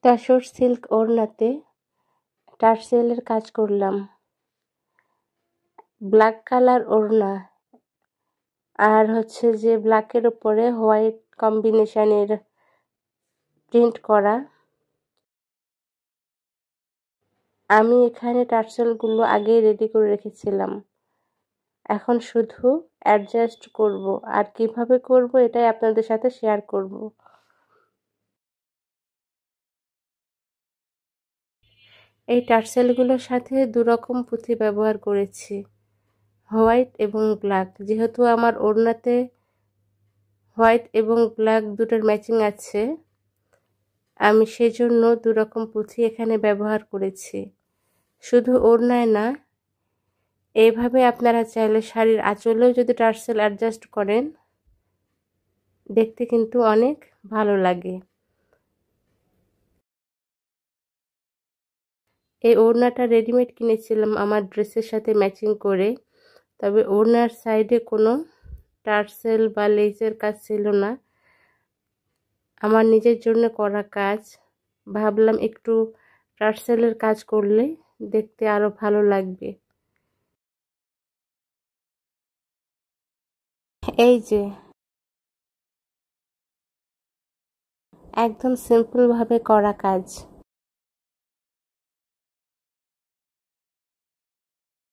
Tussar silk ওড়নাতে টার্সেলের কাজ করলাম। Black colour ওড়না আর হচ্ছে যে ব্ল্যাকের উপরে হোয়াইট কম্বিনেশনের প্রিন্ট করা। আমি এখানে টার্সেলগুলো আগেই রেডি করে রেখেছিলাম, এখন শুধু অ্যাডজাস্ট করব, আর কিভাবে করব এটাই আপনাদের সাথে শেয়ার করব। এই টার্সেলগুলোর সাথে দুরকম পুঁথি ব্যবহার করেছি, হোয়াইট এবং ব্ল্যাক। যেহেতু আমার ওড়নাতে হোয়াইট এবং ব্ল্যাক দুটোর ম্যাচিং আছে, আমি সেজন্য দুরকম পুঁথি এখানে ব্যবহার করেছি। শুধু ওড়নায় না, এইভাবে আপনারা চাইলে শাড়ির আঁচলেও যদি টার্সেল অ্যাডজাস্ট করেন, দেখতে কিন্তু অনেক ভালো লাগে। এই ওড়নাটা রেডিমেড কিনেছিলাম আমার ড্রেসের সাথে ম্যাচিং করে, তবে ওড়নার সাইডে কোনো টার্সেল বা লেসের কাজ ছিল না। আমার নিজের জন্য করা কাজ, ভাবলাম একটু টার্সেলের কাজ করলে দেখতে আরো ভালো লাগবে। এই যে একদম সিম্পল ভাবে করা কাজ।